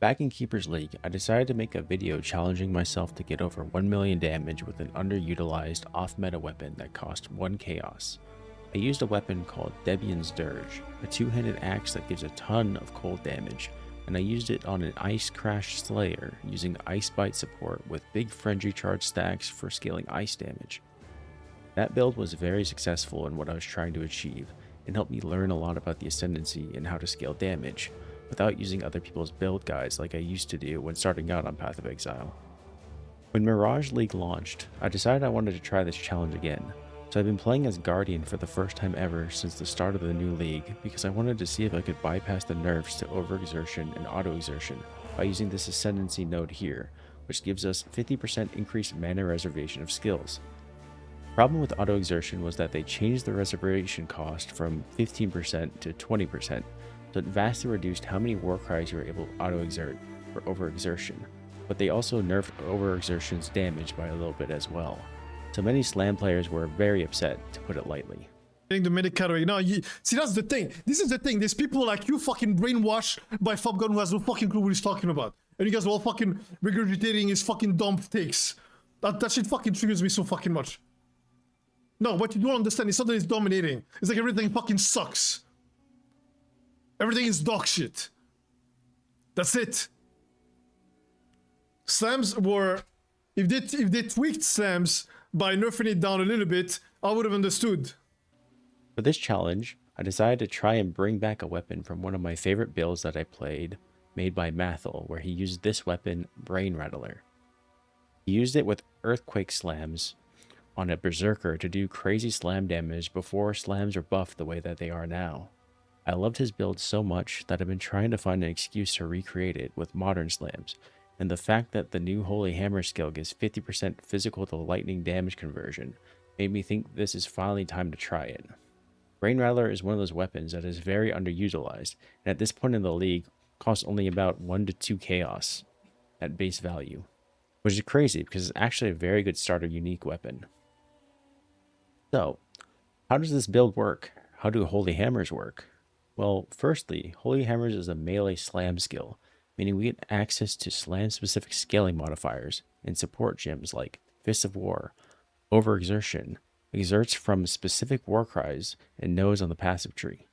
Back in Keeper's League, I decided to make a video challenging myself to get over 1 million damage with an underutilized off-meta weapon that cost 1 chaos. I used a weapon called Debian's Dirge, a two-handed axe that gives a ton of cold damage, and I used it on an Ice Crash Slayer using the Ice Bite support with big Frenzy Charge stacks for scaling ice damage. That build was very successful in what I was trying to achieve, and helped me learn a lot about the Ascendancy and how to scale damage, without using other people's build guides like I used to do when starting out on Path of Exile. When Mirage League launched, I decided I wanted to try this challenge again, so I've been playing as Guardian for the first time ever since the start of the new league because I wanted to see if I could bypass the nerfs to Overexertion and Autoexertion by using this Ascendancy node here, which gives us 50% increased mana reservation of skills. The problem with Autoexertion was that they changed the reservation cost from 15% to 20%, so it vastly reduced how many Warcries you were able to auto-exert for Overexertion, but they also nerfed Overexertion's damage by a little bit as well. So many slam players were very upset, to put it lightly. The medic category. No, see, that's the thing. This is the thing. There's people like you fucking brainwashed by Fabgun who has no fucking clue what he's talking about. And you guys are all fucking regurgitating his fucking dumb takes. That shit fucking triggers me so fucking much. No, what you don't understand is something is dominating. It's like everything fucking sucks. Everything is dog shit. That's it. Slams were... If they tweaked slams by nerfing it down a little bit, I would have understood. For this challenge, I decided to try and bring back a weapon from one of my favorite builds that I played, made by Mathel, where he used this weapon, Brain Rattler. He used it with Earthquake slams on a Berserker to do crazy slam damage before slams were buffed the way that they are now. I loved his build so much that I've been trying to find an excuse to recreate it with modern slams, and the fact that the new Holy Hammer skill gives 50% physical to lightning damage conversion made me think this is finally time to try it. Brain Rattler is one of those weapons that is very underutilized, and at this point in the league costs only about 1 to 2 chaos at base value, which is crazy because it's actually a very good starter unique weapon. So, how does this build work? How do Holy Hammers work? Well, firstly, Holy Hammers is a melee slam skill, meaning we get access to slam-specific scaling modifiers and support gems like Fist of War, Overexertion, exerts from specific Warcries, and nodes on the passive tree.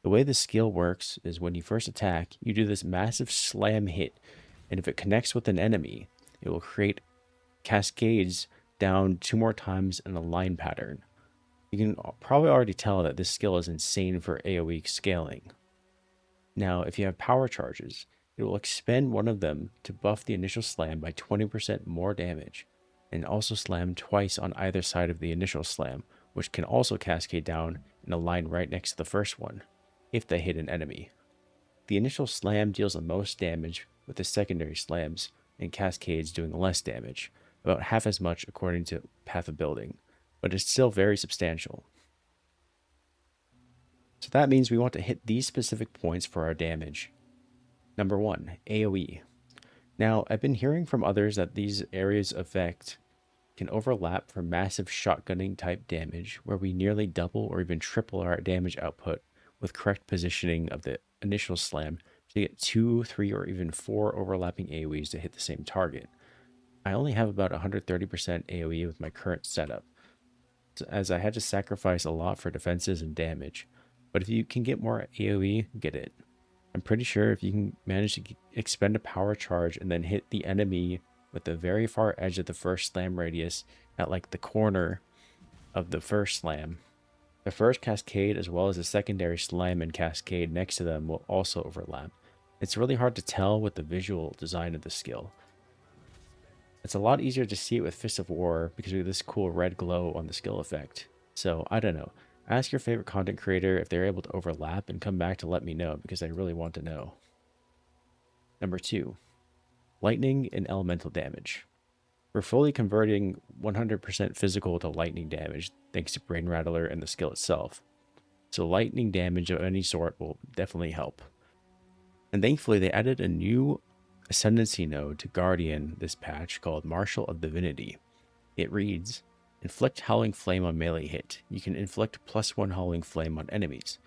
The way the skill works is when you first attack, you do this massive slam hit, and if it connects with an enemy, it will create cascades down 2 more times in a line pattern. You can probably already tell that this skill is insane for AoE scaling. Now, if you have power charges, it will expend one of them to buff the initial slam by 20% more damage, and also slam twice on either side of the initial slam, which can also cascade down in a line right next to the first one, if they hit an enemy. The initial slam deals the most damage, with the secondary slams and cascades doing less damage, about half as much according to Path of Building, but it's still very substantial. So that means we want to hit these specific points for our damage. Number 1, AoE. Now, I've been hearing from others that these areas of effect can overlap for massive shotgunning type damage, where we nearly double or even triple our damage output with correct positioning of the initial slam to get 2, 3, or even 4 overlapping AoEs to hit the same target. I only have about 130% AoE with my current setup, as I had to sacrifice a lot for defenses and damage, but if you can get more AoE, get it. I'm pretty sure if you can manage to expend a power charge and then hit the enemy with the very far edge of the first slam radius at like the corner of the first slam, the first cascade as well as the secondary slam and cascade next to them will also overlap. It's really hard to tell with the visual design of the skill. It's a lot easier to see it with Fist of War because we have this cool red glow on the skill effect. So, I don't know. Ask your favorite content creator if they're able to overlap and come back to let me know because I really want to know. Number 2, lightning and elemental damage. We're fully converting 100% physical to lightning damage thanks to Brain Rattler and the skill itself. So lightning damage of any sort will definitely help. And thankfully they added a new Ascendancy node to Guardian this patch called Marshal of Divinity. It reads, inflict Howling Flame on melee hit. You can inflict +1 Howling Flame on enemies.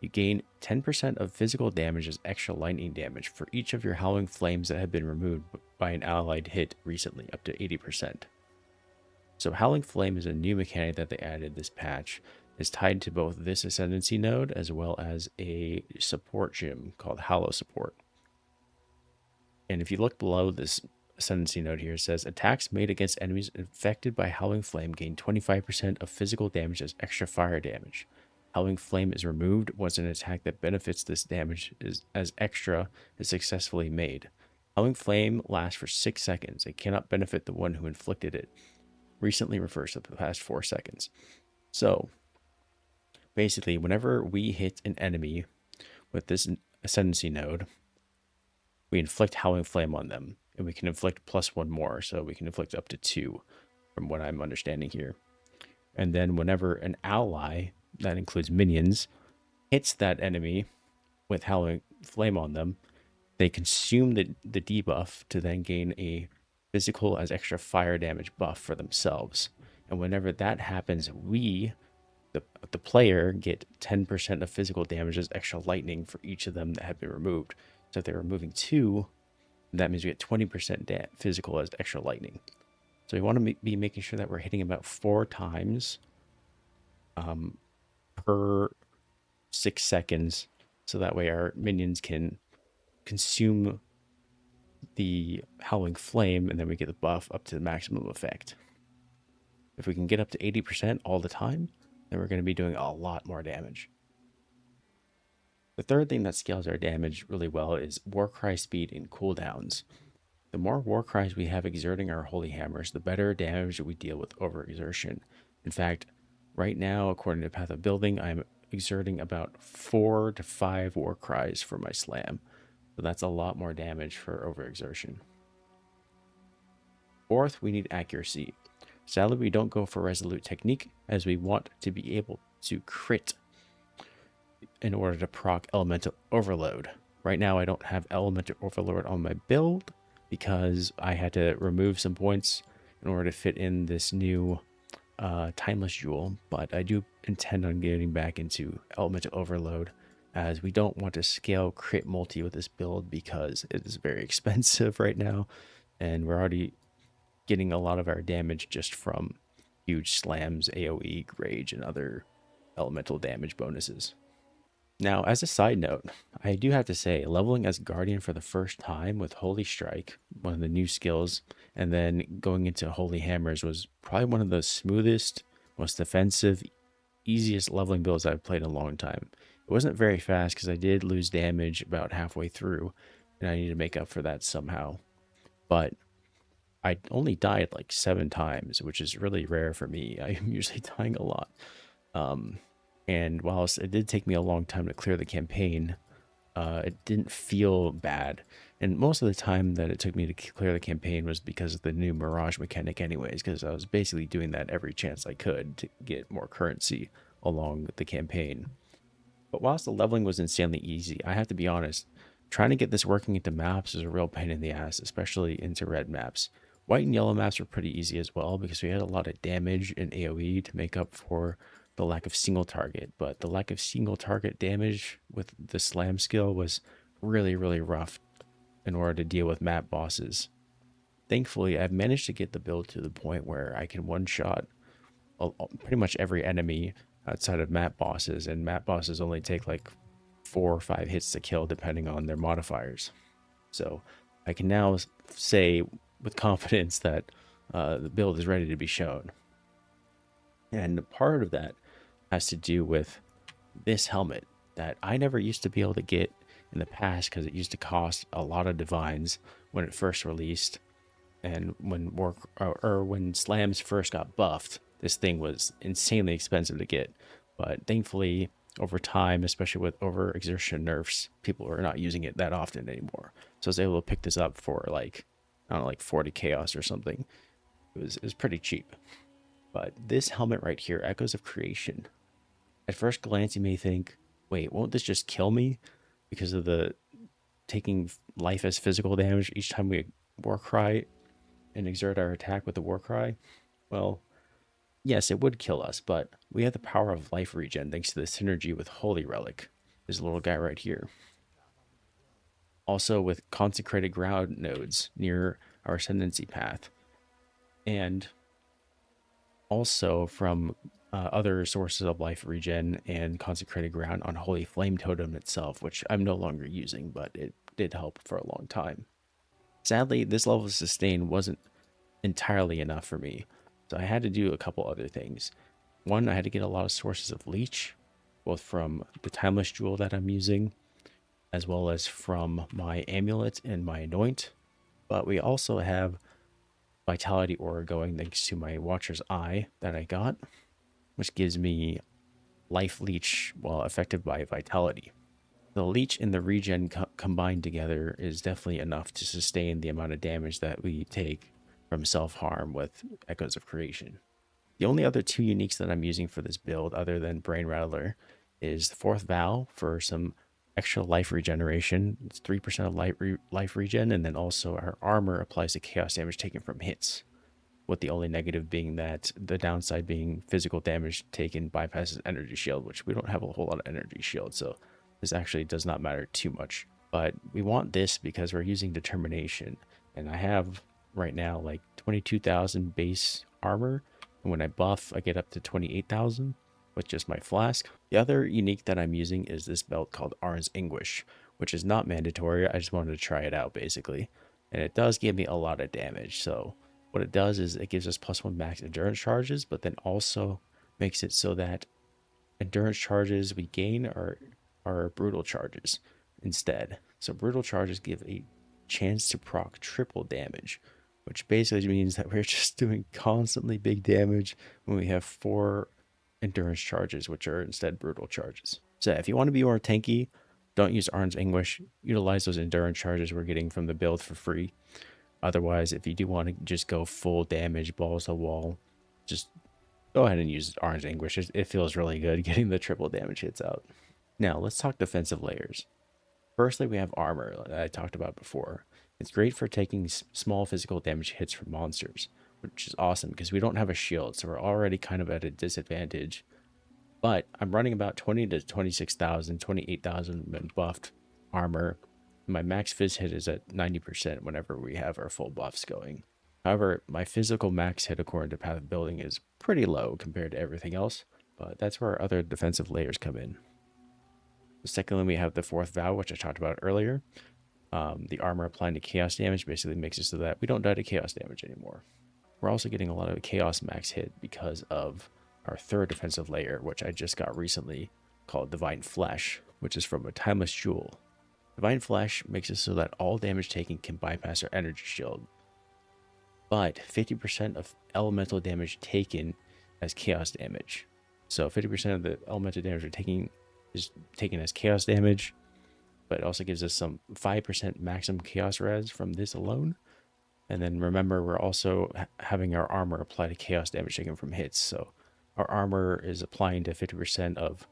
You gain 10% of physical damage as extra lightning damage for each of your Howling Flames that have been removed by an allied hit recently, up to 80%. So Howling Flame is a new mechanic that they added this patch. It's tied to both this Ascendancy node as well as a support gem called Hallow Support. And if you look below this Ascendancy node here, it says attacks made against enemies infected by Howling Flame gain 25% of physical damage as extra fire damage. Howling Flame is removed once an attack that benefits this damage as extra is successfully made. Howling Flame lasts for 6 seconds and cannot benefit the one who inflicted it. Recently refers to the past 4 seconds. So, basically, whenever we hit an enemy with this Ascendancy node, we inflict Howling Flame on them, and we can inflict +1 more, so we can inflict up to 2, from what I'm understanding here. And then whenever an ally, that includes minions, hits that enemy with Howling Flame on them, they consume the debuff to then gain a physical as extra fire damage buff for themselves. And whenever that happens, we, the player, get 10% of physical damage as extra lightning for each of them that have been removed. So if they're removing 2, that means we get 20% physical as extra lightning. So we want to be making sure that we're hitting about 4 times per 6 seconds, so that way our minions can consume the Howling Flame, and then we get the buff up to the maximum effect. If we can get up to 80% all the time, then we're going to be doing a lot more damage. The third thing that scales our damage really well is Warcry speed and cooldowns. The more Warcries we have exerting our Holy Hammers, the better damage we deal with Overexertion. In fact, right now, according to Path of Building, I'm exerting about 4 to 5 Warcries for my slam. So that's a lot more damage for Overexertion. Fourth, we need accuracy. Sadly, we don't go for Resolute Technique, as we want to be able to crit in order to proc Elemental Overload. Right now, I don't have Elemental Overload on my build because I had to remove some points in order to fit in this new Timeless Jewel, but I do intend on getting back into Elemental Overload, as we don't want to scale crit multi with this build because it is very expensive right now, and we're already getting a lot of our damage just from huge slams, AoE, Rage, and other elemental damage bonuses. Now, as a side note, I do have to say, leveling as Guardian for the first time with Holy Strike, one of the new skills, and then going into Holy Hammers was probably one of the smoothest, most defensive, easiest leveling builds I've played in a long time. It wasn't very fast because I did lose damage about halfway through, and I need to make up for that somehow. But I only died like 7 times, which is really rare for me. I'm usually dying a lot. And whilst it did take me a long time to clear the campaign, it didn't feel bad. And most of the time that it took me to clear the campaign was because of the new Mirage mechanic anyways, because I was basically doing that every chance I could to get more currency along the campaign. But whilst the leveling was insanely easy, I have to be honest, trying to get this working into maps is a real pain in the ass, especially into red maps. White and yellow maps were pretty easy as well because we had a lot of damage and AoE to make up for the lack of single target, but the lack of single target damage with the slam skill was really, really rough in order to deal with map bosses. Thankfully, I've managed to get the build to the point where I can one-shot pretty much every enemy outside of map bosses, and map bosses only take like 4 or 5 hits to kill depending on their modifiers. So I can now say with confidence that the build is ready to be shown. And part of that has to do with this helmet that I never used to be able to get in the past because it used to cost a lot of divines when it first released, and when slams first got buffed, this thing was insanely expensive to get. But thankfully, over time, especially with overexertion nerfs, people are not using it that often anymore. So I was able to pick this up for like, I don't know, like 40 chaos or something. It was pretty cheap. But this helmet right here, Echoes of Creation. At first glance, you may think, wait, won't this just kill me because of the taking life as physical damage each time we Warcry and exert our attack with the Warcry? Well, yes, it would kill us, but we have the power of life regen thanks to the synergy with Holy Relic. this little guy right here. Also with consecrated ground nodes near our ascendancy path. And also from other sources of life regen and consecrated ground on Holy Flame Totem itself, which I'm no longer using, but it did help for a long time. Sadly, this level of sustain wasn't entirely enough for me, so I had to do a couple other things. One, I had to get a lot of sources of leech, both from the Timeless Jewel that I'm using, as well as from my amulet and my anoint. But we also have Vitality Aura going thanks to my Watcher's Eye that I got, which gives me life leech while affected by vitality. The leech and the regen combined together is definitely enough to sustain the amount of damage that we take from self-harm with Echoes of Creation. The only other two uniques that I'm using for this build, other than Brain Rattler, is the Fourth Vow for some extra life regeneration. It's 3% of life regen, and then also our armor applies to chaos damage taken from hits, with the only negative being that the downside being physical damage taken bypasses energy shield, which we don't have a whole lot of energy shield, so this actually does not matter too much. But we want this because we're using Determination, and I have right now like 22,000 base armor, and when I buff I get up to 28,000 with just my flask. The other unique that I'm using is this belt called Arn's Anguish, which is not mandatory. I just wanted to try it out basically, and it does give me a lot of damage. So what it does is it gives us +1 max endurance charges, but then also makes it so that endurance charges we gain are brutal charges instead. So brutal charges give a chance to proc triple damage, which basically means that we're just doing constantly big damage when we have 4 endurance charges, which are instead brutal charges. So if you want to be more tanky, don't use Arn's Anguish. Utilize those endurance charges we're getting from the build for free. Otherwise, if you do want to just go full damage, balls to the wall, just go ahead and use Arn's Anguish. It feels really good getting the triple damage hits out. Now, let's talk defensive layers. Firstly, we have armor that I talked about before. It's great for taking small physical damage hits from monsters, which is awesome because we don't have a shield, so we're already kind of at a disadvantage. But I'm running about 20 to 26,000, 28,000 when buffed armor. My max phys hit is at 90% whenever we have our full buffs going. However, my physical max hit according to Path of Building is pretty low compared to everything else, but that's where our other defensive layers come in. Secondly, we have the Fourth Vow, which I talked about earlier. The armor applying to chaos damage basically makes it so that we don't die to chaos damage anymore. We're also getting a lot of chaos max hit because of our third defensive layer, which I just got recently, called Divine Flesh, which is from a Timeless Jewel. Divine Flesh makes it so that all damage taken can bypass our energy shield, but 50% of elemental damage taken as chaos damage. So 50% of the elemental damage we're taking is taken as chaos damage, but it also gives us some 5% maximum chaos res from this alone. And then remember, we're also having our armor apply to chaos damage taken from hits. So our armor is applying to 50% of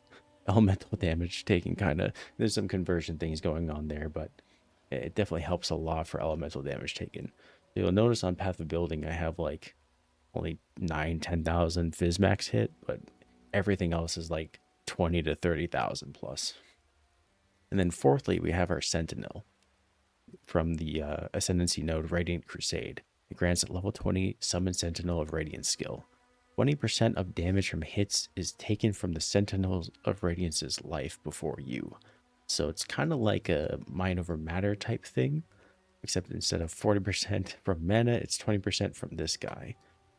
elemental damage taken, kind of. There's some conversion things going on there, but it definitely helps a lot for elemental damage taken. You'll notice on Path of Building, I have like only 10,000 phys max hit, but everything else is like 20 to 30,000 plus. And then fourthly, we have our Sentinel from the Ascendancy node Radiant Crusade. It grants at level 20 Summon Sentinel of Radiance skill. 20% of damage from hits is taken from the Sentinels of Radiance's life before you. So it's kind of like a mind over matter type thing, except instead of 40% from mana, it's 20% from this guy.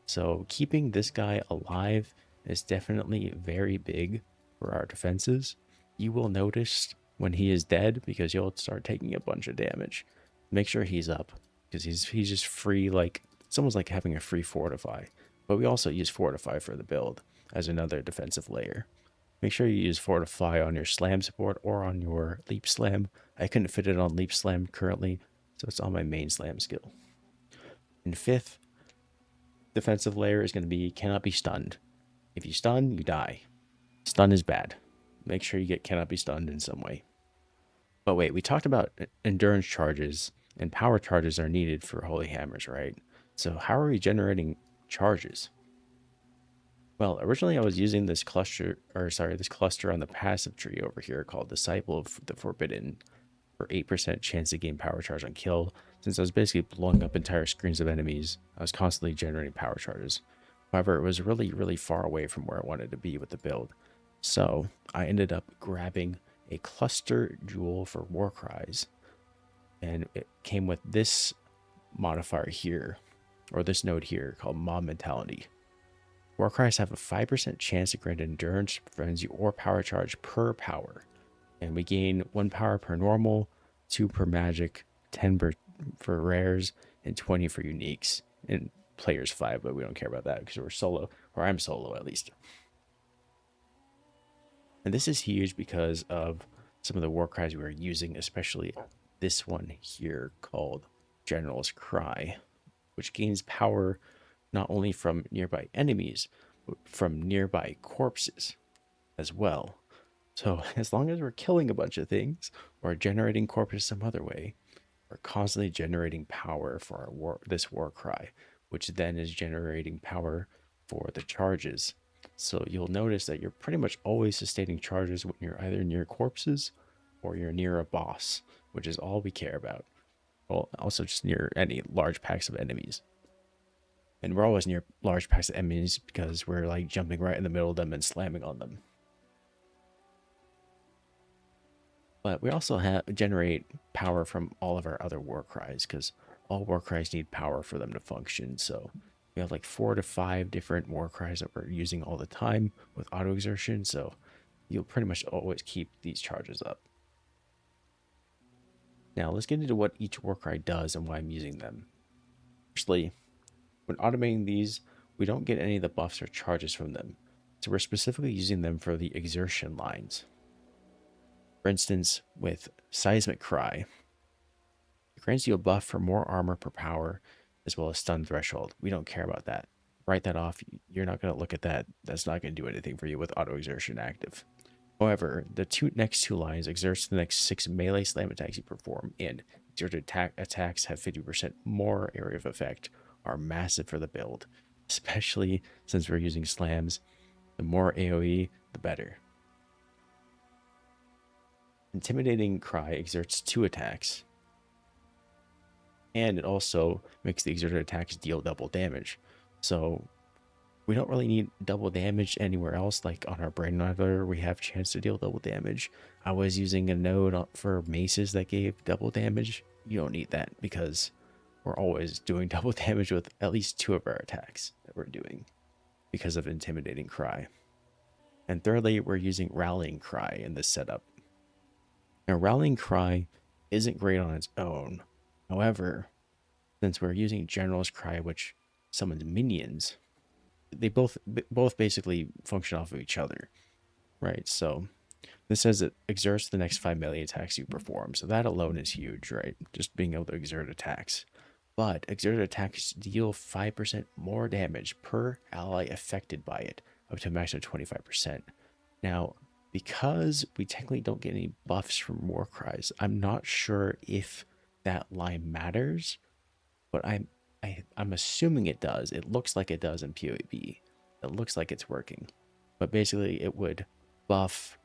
So keeping this guy alive is definitely very big for our defenses. You will notice when he is dead because you'll start taking a bunch of damage. Make sure he's up because he's just free, like it's almost like having a free Fortify. But we also use Fortify for the build as another defensive layer. Make sure you use Fortify on your Slam support or on your Leap Slam. I couldn't fit it on Leap Slam currently, so it's on my main Slam skill. And fifth defensive layer is going to be cannot be stunned. If you stun, you die. Stun is bad. Make sure you get cannot be stunned in some way. But wait, we talked about endurance charges and power charges are needed for Holy Hammers, right? So how are we generating charges? Well, originally I was using this cluster, or sorry, this cluster on the passive tree over here called Disciple of the Forbidden for 8% chance to gain power charge on kill. Since I was basically blowing up entire screens of enemies, I was constantly generating power charges. However, it was really far away from where I wanted to be with the build. So I ended up grabbing a cluster jewel for Warcries, and it came with this modifier here, or this node here called Mob Mentality. Warcries have a 5% chance to grant endurance, frenzy, or power charge per power. And we gain 1 power per normal, 2 per magic, 10 for rares, and 20 for uniques. And players 5, but we don't care about that because we're solo, or I'm solo at least. And this is huge because of some of the Warcries we are using, especially this one here called General's Cry, which gains power not only from nearby enemies, but from nearby corpses as well. So as long as we're killing a bunch of things or generating corpses some other way, we're constantly generating power for this war cry, which then is generating power for the charges. So you'll notice that you're pretty much always sustaining charges when you're either near corpses or you're near a boss, which is all we care about. Well, also just near any large packs of enemies. And we're always near large packs of enemies because we're like jumping right in the middle of them and slamming on them. But we also generate power from all of our other war cries because all war cries need power for them to function. So we have like 4 to 5 different war cries that we're using all the time with auto exertion. So you'll pretty much always keep these charges up. Now let's get into what each war cry does and why I'm using them. Firstly, when automating these, we don't get any of the buffs or charges from them. So we're specifically using them for the exertion lines. For instance, with Seismic Cry, it grants you a buff for more armor per power, as well as stun threshold. We don't care about that. Write that off. You're not going to look at that. That's not going to do anything for you with auto exertion active. However, the next two lines, exerts the next 6 melee slam attacks you perform, and exerted attacks have 50% more area of effect, are massive for the build, especially since we're using slams. The more AoE, the better. Intimidating Cry exerts 2 attacks, and it also makes the exerted attacks deal double damage. So we don't really need double damage anywhere else. Like on our Brain Rattler, we have chance to deal double damage. I was using a node for maces that gave double damage. You don't need that because we're always doing double damage with at least 2 of our attacks that we're doing because of Intimidating Cry. And thirdly, we're using Rallying Cry in this setup. Now, Rallying Cry isn't great on its own. However, since we're using General's Cry, which summons minions, they both basically function off of each other, right? So this says it exerts the next 5 melee attacks you perform. So that alone is huge, right? Just being able to exert attacks. But exerted attacks deal 5% more damage per ally affected by it, up to a max of 25%. Now, because we technically don't get any buffs from war cries, I'm not sure if that line matters, but I'm assuming it does. It looks like it does in PvP. It looks like it's working. But basically it would buff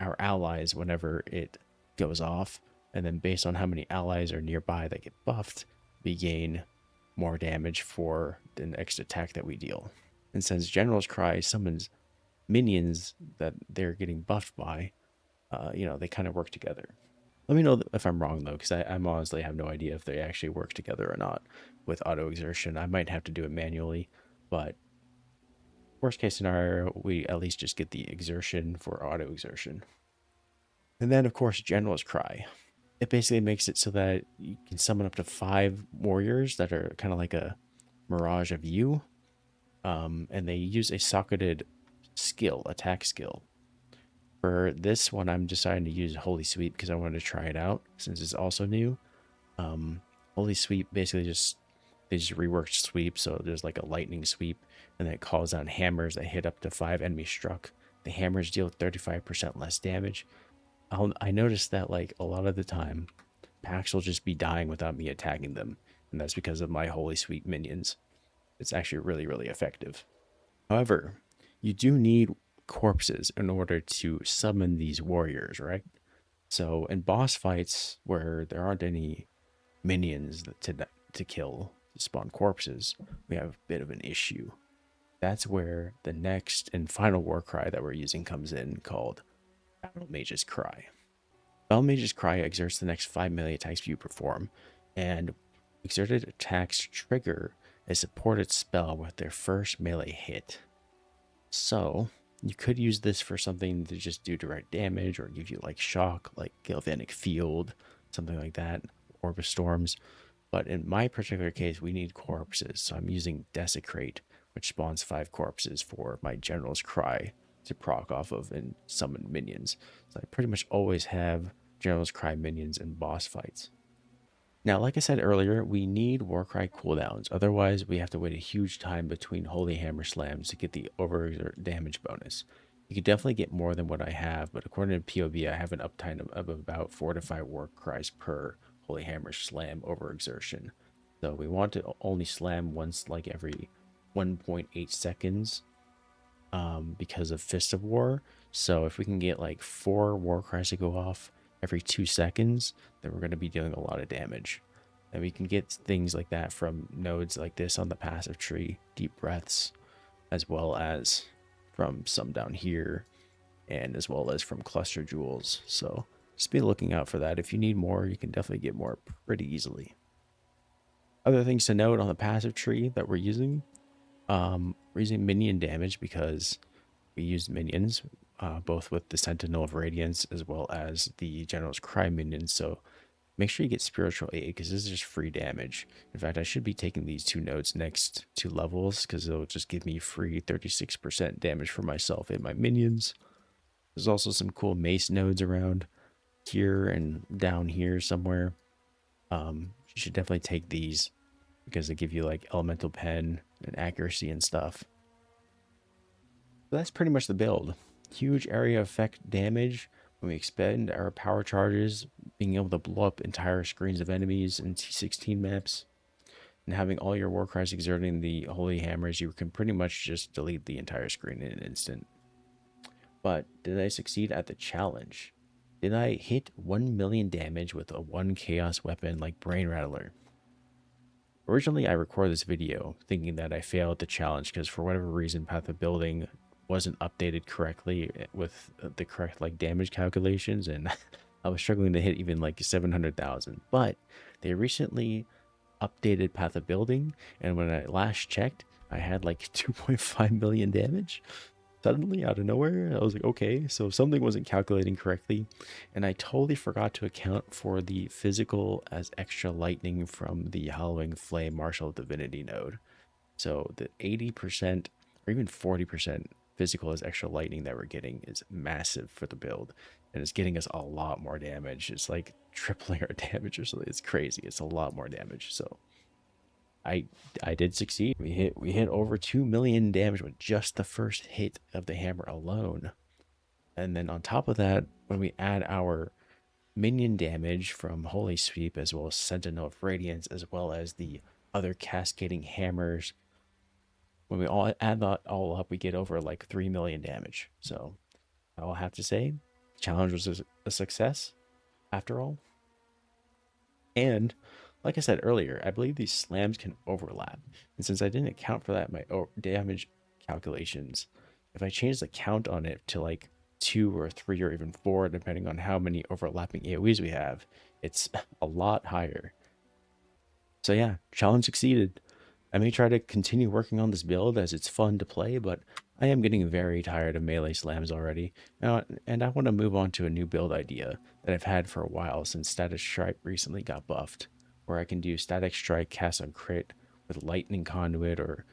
our allies whenever it goes off, and then based on how many allies are nearby that get buffed, we gain more damage for the next attack that we deal. And since General's Cry summons minions that they're getting buffed by, they kind of work together. Let me know if I'm wrong though, because I'm honestly have no idea if they actually work together or not with auto exertion. I might have to do it manually, but worst case scenario, we at least just get the exertion for auto exertion. And then of course, General's Cry. It basically makes it so that you can summon up to 5 warriors that are kind of like a Mirage of you. And they use a socketed attack skill. For this one, I'm deciding to use Holy Sweep because I wanted to try it out since it's also new. Holy Sweep basically they just reworked sweep, so there's like a lightning sweep, and then it calls down hammers that hit up to 5 enemies struck. The hammers deal 35% less damage. I noticed that like a lot of the time, packs will just be dying without me attacking them, and that's because of my Holy Sweep minions. It's actually really effective. However, you do need corpses in order to summon these warriors, right? So in boss fights where there aren't any minions to kill, to spawn corpses, we have a bit of an issue. That's where the next and final war cry that we're using comes in, called Battle Mage's Cry. Battle Mage's Cry exerts the next 5 melee attacks you perform, and exerted attacks trigger a supported spell with their first melee hit. So you could use this for something to just do direct damage or give you like shock, like Galvanic Field, something like that, Orb of Storms. But in my particular case, we need corpses, so I'm using Desecrate, which spawns 5 corpses for my General's Cry to proc off of and summon minions. So I pretty much always have General's Cry minions in boss fights. Now, like I said earlier, we need Warcry cooldowns. Otherwise, we have to wait a huge time between Holy Hammer slams to get the over damage bonus. You could definitely get more than what I have, but according to POV, I have an uptime of about 4 to 5 Warcries per Holy Hammer slam overexertion. So we want to only slam once like every 1.8 seconds because of Fist of War. So if we can get like 4 Warcries to go off every 2 seconds, then we're going to be doing a lot of damage. And we can get things like that from nodes like this on the passive tree, Deep Breaths, as well as from some down here, and as well as from cluster jewels. So just be looking out for that. If you need more, you can definitely get more pretty easily. Other things to note on the passive tree that we're using minion damage because we use minions both with the Sentinel of Radiance as well as the General's Cry minions. So make sure you get Spiritual Aid because this is just free damage. In fact, I should be taking these 2 nodes next to levels because it'll just give me free 36% damage for myself and my minions. There's also some cool mace nodes around here and down here somewhere. You should definitely take these because they give you like elemental pen and accuracy and stuff. So that's pretty much the build. Huge area effect damage when we expend our power charges, being able to blow up entire screens of enemies in T16 maps, and having all your Warcries exerting the Holy Hammers, you can pretty much just delete the entire screen in an instant. But did I succeed at the challenge? Did I hit 1 million damage with a 1 chaos weapon like Brain Rattler? Originally, I recorded this video thinking that I failed the challenge because for whatever reason, Path of Building wasn't updated correctly with the correct like damage calculations, and I was struggling to hit even like 700,000. But they recently updated Path of Building, and when I last checked, I had like 2.5 million damage. Suddenly, out of nowhere, I was like, okay, so something wasn't calculating correctly, and I totally forgot to account for the physical as extra lightning from the Hallowing Flame Martial Divinity node. So the 80% or even 40% physical as extra lightning that we're getting is massive for the build, and it's getting us a lot more damage. It's like tripling our damage or something. It's crazy. It's a lot more damage. So I did succeed. We hit over 2 million damage with just the first hit of the hammer alone. And then on top of that, when we add our minion damage from Holy Sweep as well as Sentinel of Radiance as well as the other cascading hammers, when we all add that all up, we get over like 3 million damage. So I'll have to say, the challenge was a success after all. And like I said earlier, I believe these slams can overlap. And since I didn't account for that in my damage calculations, if I change the count on it to like 2 or 3 or even 4, depending on how many overlapping AoEs we have, it's a lot higher. So yeah, challenge succeeded. I may try to continue working on this build as it's fun to play, but I am getting very tired of melee slams already, and I want to move on to a new build idea that I've had for a while since Static Strike recently got buffed, where I can do Static Strike cast on crit with Lightning Conduit or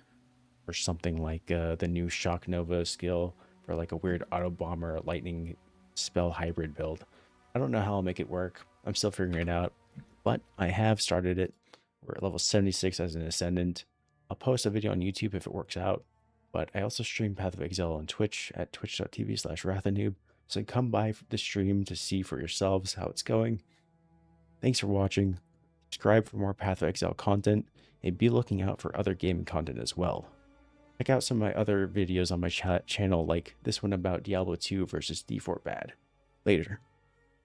something like the new Shock Nova skill for like a weird Auto Bomber Lightning spell hybrid build. I don't know how I'll make it work. I'm still figuring it out, but I have started it. We're at level 76 as an Ascendant. I'll post a video on YouTube if it works out, but I also stream Path of Exile on Twitch at twitch.tv/Rathanoob, so come by the stream to see for yourselves how it's going. Thanks for watching. Subscribe for more Path of Exile content, and be looking out for other gaming content as well. Check out some of my other videos on my channel, like this one about Diablo 2 versus D4 bad. Later.